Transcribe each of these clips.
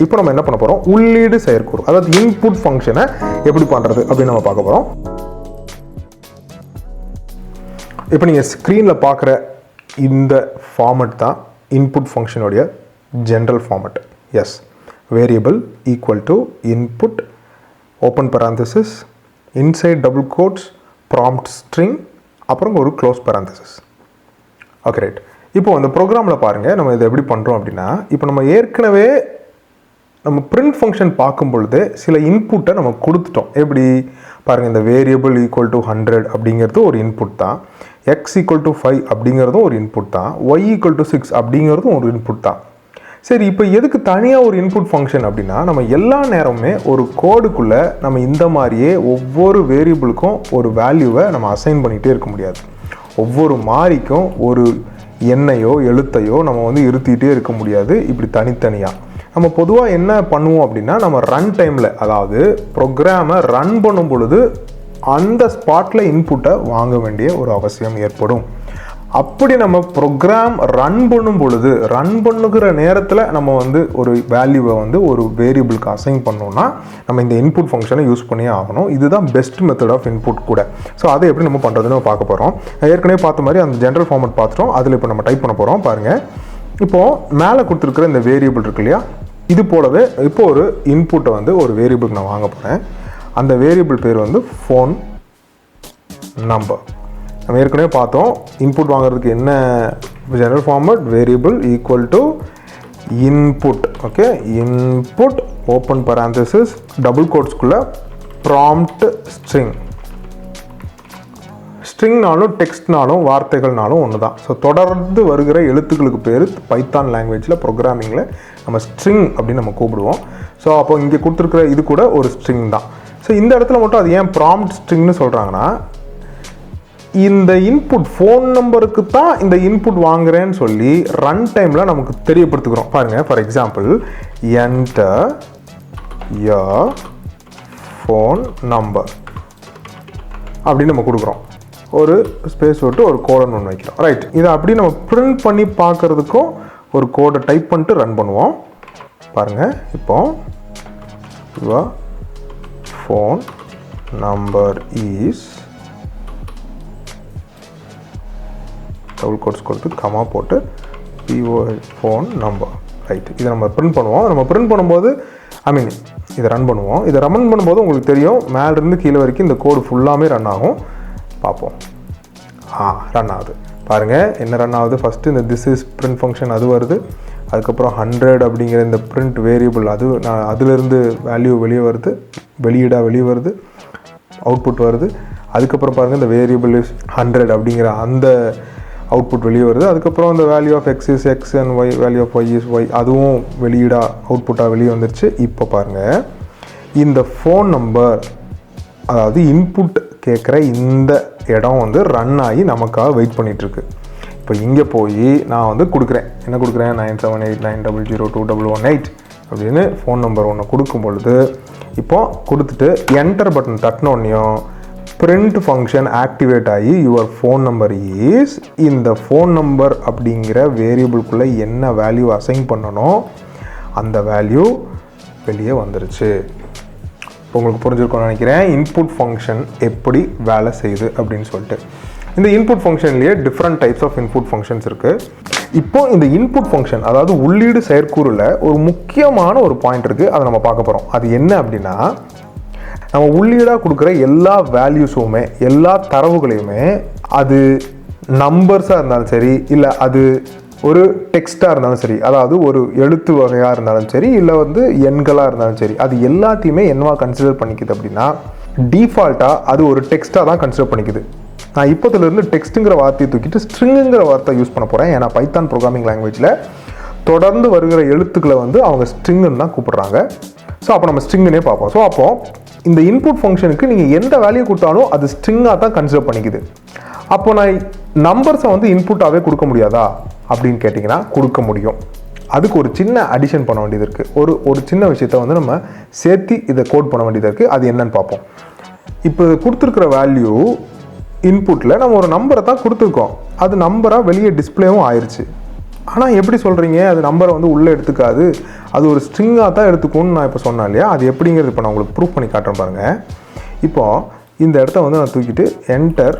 இப்போ நம்ம என்ன பண்ண போகிறோம், உள்ளீடு செயற்கூறு, அதாவது இன்புட் ஃபங்க்ஷனை எப்படி பண்ணுறது அப்படின்னு நம்ம பார்க்க போகிறோம். இப்போ நீங்கள் ஸ்க்ரீனில் பார்க்குற இந்த ஃபார்மட் தான் இன்புட் ஃபங்க்ஷனுடைய general format. Yes, variable equal to input open parenthesis inside double quotes prompt string அப்புறம் ஒரு க்ளோஸ் பராந்தசிஸ். Okay right. இப்போ அந்த ப்ரோக்ராமில் பாருங்கள் நம்ம இதை எப்படி பண்ணுறோம் அப்படின்னா, இப்போ நம்ம ஏற்கனவே நம்ம பிரிண்ட் ஃபங்க்ஷன் பார்க்கும் பொழுது சில இன்புட்டை நம்ம கொடுத்துட்டோம். எப்படி பாருங்கள், இந்த வேரியபிள் ஈக்குவல் டு 100 அப்படிங்கிறது ஒரு இன்புட் தான், எக்ஸ் ஈக்குவல் டு 5 அப்படிங்கிறதும் ஒரு இன்புட் தான், ஒய் ஈக்குவல் டு 6 அப்படிங்கிறதும் ஒரு இன்புட் தான். சரி, இப்போ எதுக்கு தனியாக ஒரு இன்புட் ஃபங்க்ஷன் அப்படின்னா, நம்ம எல்லா நேரமுமே ஒரு கோடுக்குள்ளே நம்ம இந்த மாதிரியே ஒவ்வொரு வேரியபிளுக்கும் ஒரு வேல்யூவை நம்ம அசைன் பண்ணிகிட்டே இருக்க முடியாது. ஒவ்வொரு மாறிக்கும் ஒரு எண்ணையோ எழுத்தையோ நம்ம இருத்திகிட்டே இருக்க முடியாது. இப்படி தனித்தனியாக நம்ம பொதுவாக என்ன பண்ணுவோம் அப்படின்னா, நம்ம ரன் டைமில், அதாவது ப்ரோக்ராமை ரன் பண்ணும் பொழுது அந்த ஸ்பாட்டில் இன்புட்டை வாங்க வேண்டிய ஒரு அவசியம் ஏற்படும். அப்படி நம்ம ப்ரோக்ராம் ரன் பண்ணும் பொழுது, ரன் பண்ணுகிற நேரத்தில் நம்ம ஒரு வேல்யூவை ஒரு வேரியபிளுக்கு அசைன் பண்ணோம்னா நம்ம இந்த இன்புட் ஃபங்க்ஷனை யூஸ் பண்ணியே ஆகணும். இதுதான் பெஸ்ட் மெத்தட் ஆஃப் இன்புட் கூட. ஸோ அதை எப்படி நம்ம பண்ணுறதுன்னு பார்க்க போகிறோம். ஏற்கனவே பார்த்த மாதிரி அந்த ஜென்ரல் ஃபார்மட் பார்த்துட்டோம். அதில் இப்போ நம்ம டைப் பண்ண போகிறோம். பாருங்கள், இப்போது மேலே கொடுத்துருக்குற இந்த வேரியபிள் இருக்கு இல்லையா, இது போலவே இப்போ ஒரு இன்புட்டை ஒரு வேரியபிளுக்கு நான் வாங்க போகிறேன். அந்த வேரியபிள் பேர் ஃபோன் நம்பர். நம்ம ஏற்கனவே பார்த்தோம், இன்புட் வாங்குறதுக்கு என்ன general format, variable equal to input. Okay, input open parenthesis double கோட்ஸ்குள்ளே ப்ராம்ப்ட் ஸ்ட்ரிங். ஸ்ட்ரிங்னாலும் டெக்ஸ்ட்னாலும் வார்த்தைகள்னாலும் ஒன்று தான். ஸோ தொடர்ந்து வருகிற எழுத்துக்களுக்கு பேர் பைத்தான் லாங்குவேஜில் ப்ரோக்ராமிங்கில் நம்ம ஸ்ட்ரிங் அப்படின்னு நம்ம கூப்பிடுவோம். ஸோ அப்போ இங்கே கொடுத்துருக்குற இது கூட ஒரு ஸ்ட்ரிங் தான். ஸோ இந்த இடத்துல மட்டும் அது ஏன் ப்ராம்ப்ட் ஸ்ட்ரிங்னு சொல்கிறாங்கன்னா, இந்த இன்புட் ஃபோன் நம்பருக்கு தான் இந்த இன்புட் வாங்குறேன்னு சொல்லி ரன் டைமில் நமக்கு தெரியப்படுத்துக்கிறோம். பாருங்கள், for example, enter your phone number அப்படின்னு நம்ம கொடுக்குறோம். ஒரு ஸ்பேஸ் விட்டு ஒரு கோடன் ஒன்று வைக்கிறோம். ரைட், இதை அப்படி நம்ம பிரிண்ட் பண்ணி பார்க்குறதுக்கும் ஒரு கோடை டைப் பண்ணிட்டு ரன் பண்ணுவோம். பாருங்கள், இப்போ your phone number is double quotes கொடுத்து கமா போட்டு ஃபோன் நம்பர். ரைட், இதை நம்ம பிரிண்ட் பண்ணுவோம். நம்ம பிரிண்ட் பண்ணும்போது இதை ரன் பண்ணுவோம். இதை ரன் பண்ணும்போது உங்களுக்கு தெரியும், மேலேருந்து கீழே வரைக்கும் இந்த கோடு ஃபுல்லாமே ரன் ஆகும். பார்ப்போம். ரன் ஆகுது. பாருங்கள், என்ன ரன் ஆகுது. ஃபஸ்ட்டு இந்த திஸ் இஸ் பிரிண்ட் ஃபங்க்ஷன் அது வருது. அதுக்கப்புறம் 100 அப்படிங்கிற இந்த பிரிண்ட் வேரியபிள் அதுலேருந்து வேல்யூ வெளியே வருது, வெளியே வருது, அவுட்புட் வருது. அதுக்கப்புறம் பாருங்கள், இந்த வேரியபிள் இஸ் 100 அப்படிங்கிற அந்த அவுட்புட் வெளியே வருது. அதுக்கப்புறம் இந்த value of x is x and y, value of y is y, அதுவும் அவுட்புட்டாக வெளியே வந்துருச்சு. இப்போ பாருங்கள், இந்த ஃபோன் நம்பர், அதாவது இன்புட் கேட்குற இந்த இடம் ரன் ஆகி நமக்காக வெயிட் பண்ணிகிட்ருக்கு. இப்போ இங்கே போய் நான் கொடுக்குறேன். என்ன கொடுக்குறேன், 9789002118 அப்படின்னு ஃபோன் நம்பர் ஒன்று கொடுக்கும் பொழுது, இப்போ கொடுத்துட்டு என்டர் பட்டன் தட்டினோன்னையும் பிரிண்ட் ஃபங்க்ஷன் ஆக்டிவேட் ஆகி யுவர் ஃபோன் நம்பர் இஸ், இந்த ஃபோன் நம்பர் அப்படிங்கிற வேரியபிள்குள்ளே என்ன வேல்யூ அசைன் பண்ணணும் அந்த வேல்யூ வெளியே வந்துருச்சு. உங்களுக்கு புரிஞ்சிருக்கும்னு நினைக்கிறேன் இன்புட் ஃபங்க்ஷன் எப்படி வேலை செய்யுது அப்படின்னு சொல்லிட்டு. இந்த இன்புட் ஃபங்க்ஷன்லேயே different types of input functions இருக்குது. இப்போ இந்த இன்புட் ஃபங்க்ஷன், அதாவது உள்ளீடு செயற்கூறில் ஒரு முக்கியமான ஒரு பாயிண்ட் இருக்குது, அதை நம்ம பார்க்க போகிறோம். அது என்ன அப்படின்னா, நம்ம உள்ளீடாக கொடுக்குற எல்லா வேல்யூஸுமே, எல்லா தரவுகளையுமே, அது நம்பர்ஸாக இருந்தாலும் சரி, இல்லை அது ஒரு டெக்ஸ்ட்டாக இருந்தாலும் சரி, அதாவது ஒரு எழுத்து வகையாக இருந்தாலும் சரி, இல்லை எண்களாக இருந்தாலும் சரி, அது எல்லாத்தையுமே என்னவா கன்சிடர் பண்ணிக்குது அப்படின்னா, டிஃபால்ட்டாக அது ஒரு டெக்ஸ்ட்டாக தான் கன்சிடர் பண்ணிக்குது. நான் இப்போதுலேருந்து டெக்ஸ்ட்டுங்கிற வார்த்தையை தூக்கிட்டு ஸ்ட்ரிங்குங்கிற வார்த்தை யூஸ் பண்ண போகிறேன். ஏன்னா பைத்தான் ப்ரோக்ராமிங் லாங்குவேஜில் தொடர்ந்து வருகிற எழுத்துக்களை அவங்க ஸ்ட்ரிங்குன்னு தான் கூப்பிடுறாங்க. ஸோ அப்போ நம்ம ஸ்ட்ரிங்குன்னே பார்ப்போம். ஸோ அப்போது இந்த இன்புட் ஃபங்க்ஷனுக்கு நீங்கள் எந்த வேல்யூ கொடுத்தாலும் அது ஸ்ட்ரிங்காக தான் கன்சிடர் பண்ணிக்குது. அப்போ நான் நம்பர்ஸை இன்புட்டாகவே கொடுக்க முடியாதா அப்படின்னு கேட்டிங்கன்னா கொடுக்க முடியும். அதுக்கு ஒரு சின்ன அடிஷன் பண்ண வேண்டியது இருக்குது. ஒரு சின்ன விஷயத்தை நம்ம சேர்த்து இதை கோட் பண்ண வேண்டியது இருக்குது. அது என்னன்னு பார்ப்போம். இப்போ கொடுத்துருக்கிற வேல்யூ இன்புட்டில் நம்ம ஒரு நம்பரை தான் கொடுத்துருக்கோம். அது நம்பராக வெளியே டிஸ்பிளேவும் ஆயிடுச்சு. ஆனால் எப்படி சொல்கிறீங்க அது நம்பரை வந்து உள்ளே எடுத்துக்காது, அது ஒரு ஸ்ட்ரிங்காக தான் எடுத்துக்கணும்னு நான் இப்போ சொன்னேன் இல்லையா? அது எப்படிங்கிறது இப்போ நான் உங்களுக்கு ப்ரூவ் பண்ணி காட்டுறேன் பாருங்கள். இப்போது இந்த இடத்த வந்து நான் தூக்கிட்டு என்டர்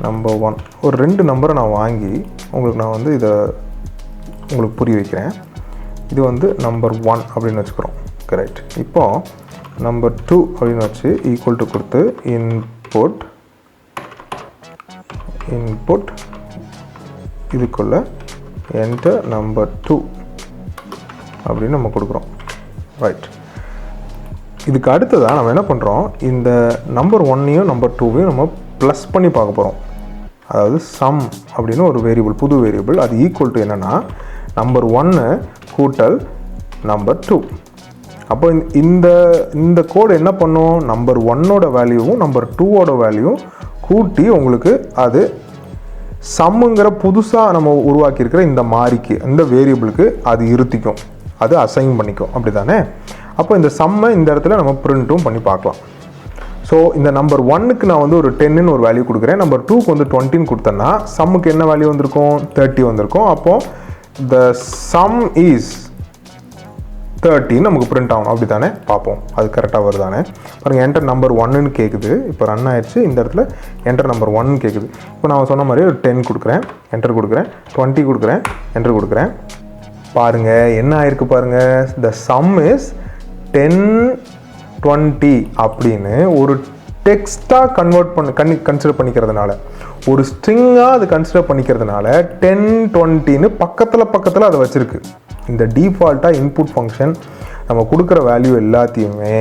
நம்பர் 1 ஒரு 2 நம்பரை நான் வாங்கி உங்களுக்கு நான் வந்து இதை உங்களுக்கு புரிய வைக்கிறேன். இது வந்து நம்பர் 1 அப்படின்னு வச்சுக்கிறோம். கரெக்ட். இப்போது நம்பர் 2 அப்படின்னு வச்சு ஈக்குவல் டு கொடுத்து இன்புட் இதுக்குள்ள என்டர் நம்பர் 2 அப்படின்னு நம்ம கொடுக்குறோம். ரைட். இதுக்கு அடுத்ததாக நம்ம என்ன பண்ணுறோம், இந்த நம்பர் 1ஐயும் நம்பர் 2வையும் நம்ம ப்ளஸ் பண்ணி பார்க்க போகிறோம். அதாவது சம் அப்படின்னு ஒரு வேரியபிள், புது வேரியபிள், அது ஈக்குவல் டு என்னென்னா நம்பர் 1 கூட்டல் நம்பர் 2. அப்போ இந்த கோடு என்ன பண்ணும், நம்பர் 1ஓட வேல்யூவும் நம்பர் 2ஓட வேல்யூவும் கூட்டி உங்களுக்கு அது சம்முங்கிற புதுசாக நம்ம உருவாக்கியிருக்கிற இந்த மாறிக்கு, இந்த வேரியபிளுக்கு அது இருத்திக்கும், அது அசைன் பண்ணிக்கும். அப்படி தானே? அப்போ இந்த சம்மை இந்த இடத்துல நம்ம பிரிண்ட்டும் பண்ணி பார்க்கலாம். ஸோ இந்த நம்பர் 1க்கு நான் வந்து ஒரு 10ன்னு ஒரு வேல்யூ கொடுக்குறேன், நம்பர் 2க்கு வந்து 20ன்னு கொடுத்தேன்னா சம்முக்கு என்ன வேல்யூ வந்திருக்கும், 30 வந்திருக்கும். அப்போது த சம் இஸ் 30 நமக்கு பிரிண்ட் ஆகணும். அப்படி தானே? பார்ப்போம் அது கரெக்டாக வருதானே. பாருங்கள், என்டர் நம்பர் 1ன்னு கேட்குது, இப்போ ரன் ஆயிடுச்சு. இந்த இடத்துல என்டர் நம்பர் 1 கேட்குது. இப்போ நான் சொன்ன மாதிரி ஒரு 10 கொடுக்குறேன், என்டர் கொடுக்குறேன், 20 கொடுக்குறேன், என்டர் கொடுக்குறேன். பாருங்கள் என்ன ஆயிருக்கு பாருங்கள், த சம் இஸ் 10 20 அப்படின்னு ஒரு டெக்ஸ்ட்டாக கன்சிடர் பண்ணிக்கிறதுனால, ஒரு ஸ்ட்ரிங்காக அது கன்சிடர் பண்ணிக்கிறதுனால 10 20ன்னு பக்கத்தில் அதை வச்சுருக்கு. இந்த டிஃபால்ட்டாக இன்புட் ஃபங்க்ஷன் நம்ம கொடுக்குற வேல்யூ எல்லாத்தையுமே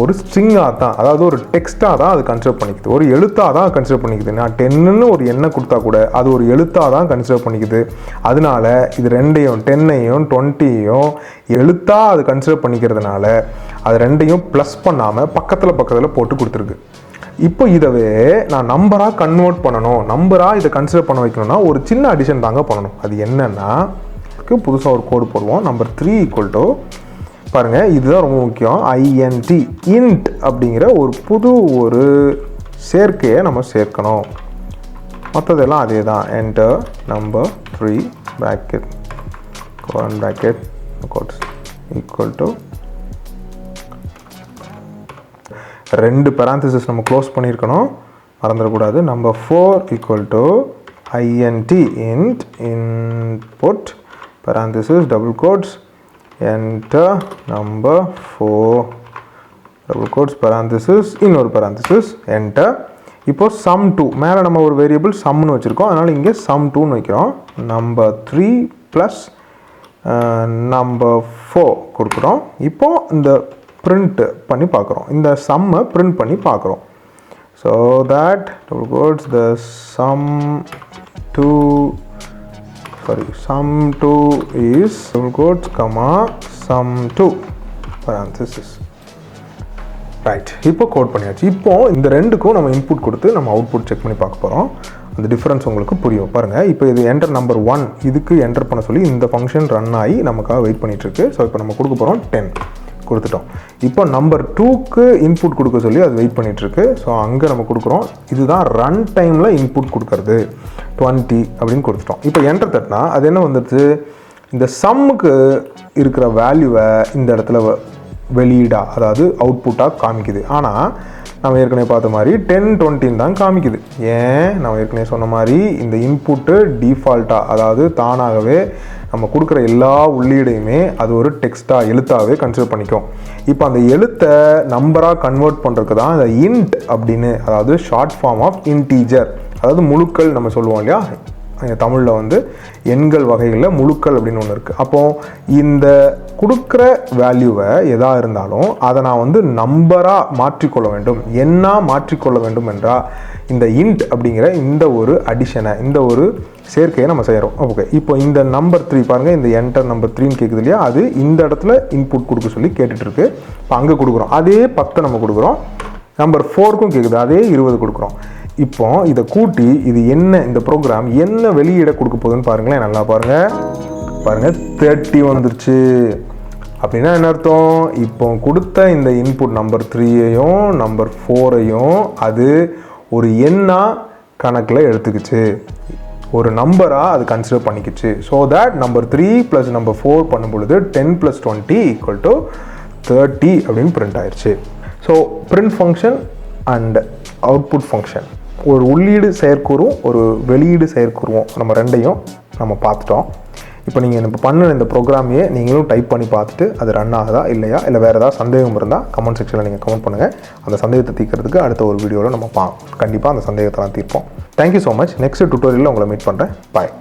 ஒரு ஸ்ட்ரிங்காக தான், அதாவது ஒரு டெக்ஸ்ட்டாக தான் அது கன்சிடர் பண்ணிக்குது, ஒரு எழுத்தாக தான் கன்சிடர் பண்ணிக்குது. நான் 10ன்னு ஒரு எண்ணை கொடுத்தா கூட அது ஒரு எழுத்தாக தான் கன்சிடர் பண்ணிக்குது. அதனால இது ரெண்டையும் 10ஐயும் 20ஐயும் எழுத்தாக அது கன்சிடர் பண்ணிக்கிறதுனால அது ரெண்டையும் ப்ளஸ் பண்ணாமல் பக்கத்தில் போட்டு கொடுத்துருக்கு. இப்போ இதவே நான் நம்பராக கன்வெர்ட் பண்ணணும், நம்பராக இதை கன்சிடர் பண்ண வைக்கணும்னா ஒரு சின்ன அடிஷன் தாங்க பண்ணணும். அது என்னென்னா, புதுசாக ஒரு கோடு போடுவோம். நம்பர் 3 ஈக்குவல் டு, பாருங்கள் இதுதான் ரொம்ப முக்கியம், இன்ட் அப்படிங்கிற ஒரு புது ஒரு சேர்க்கையை நம்ம சேர்க்கணும். மற்றதெல்லாம் அதே தான். Enter number 3 bracket equal to 2 parenthesis நம்ம க்ளோஸ் பண்ணியிருக்கணும், மறந்துடக்கூடாது. Number 4 equal to int input parenthesis double quotes enter number 4 double quotes parenthesis இன்னொரு parenthesis enter. இப்போ sum 2 மேலே நம்ம ஒரு வேரியபிள் சம்னு வச்சுருக்கோம், அதனால் இங்கே sum 2ன்னு வைக்கிறோம். நம்பர் 3 ப்ளஸ் நம்பர் 4 கொடுக்குறோம். இப்போது இந்த print பண்ணி பார்க்குறோம், இந்த சம்மை print பண்ணி பார்க்குறோம். So that double quotes the sum 2 is double quotes comma sum 2 parenthesis. Right. இப்போ கோட் பண்ணியாச்சு. இப்போது இந்த ரெண்டுக்கும் நம்ம இன்புட் கொடுத்து நம்ம அவுட்புட் செக் பண்ணி பார்க்க போகிறோம். அந்த டிஃப்ரென்ஸ் உங்களுக்கு புரியும். பாருங்கள், இப்போ இது என்டர் நம்பர் 1 இதுக்கு என்டர் பண்ண சொல்லி இந்த ஃபங்க்ஷன் ரன் ஆகி நமக்காக வெயிட் பண்ணிகிட்ருக்கு. ஸோ இப்போ நம்ம கொடுக்க போகிறோம் 10 கொடுத்துட்டோம். இப்போ நம்பர் 2க்கு இன்புட் கொடுக்க சொல்லி அது வெயிட் பண்ணிகிட்ருக்கு. ஸோ அங்கே நம்ம கொடுக்குறோம். இதுதான் ரன் டைமில் இன்புட் கொடுக்கறது, 20 அப்படின்னு கொடுத்துட்டோம். இப்போ என்டர் தட்டினா அது என்ன வந்துடுது, இந்த சம்முக்கு இருக்கிற வேல்யூவை இந்த இடத்துல வெளியீடாக, அதாவது அவுட்புட்டாக காமிக்குது. ஆனால் நம்ம ஏற்கனவே பார்த்த மாதிரி 10 20 தான் காமிக்குது. ஏன், நம்ம ஏற்கனவே சொன்ன மாதிரி இந்த இன்புட்டு டிஃபால்ட்டாக, அதாவது தானாகவே நம்ம கொடுக்குற எல்லா உள்ளீடையுமே அது ஒரு டெக்ஸ்ட்டாக எழுத்தாகவே கன்சிடர் பண்ணிக்கும். இப்போ அந்த எழுத்தை நம்பராக கன்வெர்ட் பண்ணுறதுக்கு தான் இந்த இன்ட் அப்படின்னு, அதாவது ஷார்ட் ஃபார்ம் ஆஃப் இன்டீஜர், அதாவது முழுக்கள் நம்ம சொல்லுவோம் இல்லையா, தமிழில் வந்து எண்கள் வகைகளில் முழுக்கள் அப்படின்னு ஒன்று இருக்குது. அப்போது இந்த கொடுக்குற வேல்யூவை எதாக இருந்தாலும் அதை நான் வந்து நம்பராக மாற்றிக்கொள்ள வேண்டும், எண்ணாக மாற்றிக்கொள்ள வேண்டும் என்றால் இந்த இன்ட் அப்படிங்கிற இந்த ஒரு அடிஷனை, இந்த ஒரு சேர்க்கையை நம்ம செய்கிறோம். ஓகே, இப்போ இந்த நம்பர் 3 பாருங்கள், இந்த என்டர் நம்பர் 3ன்னு கேட்குது இல்லையா, அது இந்த இடத்துல இன்புட் கொடுக்க சொல்லி கேட்டுட்ருக்கு. இப்போ அங்கே கொடுக்குறோம், அதே 10 நம்ம கொடுக்குறோம். நம்பர் 4க்கும் கேட்குது, அதே 20 கொடுக்குறோம். இப்போ இதை கூட்டி இது என்ன, இந்த ப்ரோக்ராம் என்ன வெளியிட கொடுக்க போகுதுன்னு பாருங்களேன், நல்லா பாருங்கள் 30 வந்துருச்சு. அப்படின்னா என்ன அர்த்தம், இப்போ கொடுத்த இந்த இன்புட் நம்பர் 3ஐயும் நம்பர் 4ஐயும் அது ஒரு எண்ணா கணக்கில் எடுத்துக்கிச்சு. ஒரு நம்பராக அது கன்சிடர் பண்ணிக்கிச்சு. ஸோ தட் நம்பர் 3 + நம்பர் 4 பண்ணும் பொழுது 10 + 20 = 30 அப்படின்னு பிரிண்ட் ஆயிடுச்சு. So print function and output function, ஒரு உள்ளீடு செயற்கூறும் ஒரு வெளியீடு செயற்கூறும், நம்ம ரெண்டையும் நம்ம பார்த்துட்டோம். இப்போ நீங்கள் இப்போ பண்ண இந்த ப்ரோக்ராமையே நீங்களும் டைப் பண்ணி பார்த்துட்டு அது ரன் ஆகுதா இல்லையா, இல்லை வேறு ஏதாவது சந்தேகம் இருந்தால் கமெண்ட் செக்ஷனில் நீங்கள் கமெண்ட் பண்ணுங்கள். அந்த சந்தேகத்தை தீர்க்கிறதுக்கு அடுத்த ஒரு வீடியோவில் நம்ம கண்டிப்பாக அந்த சந்தேகத்தெல்லாம் தீர்ப்போம். Thank you so much. நெக்ஸ்ட் டுட்டோரியலில் உங்களை மீட் பண்ணுறேன். பாய்.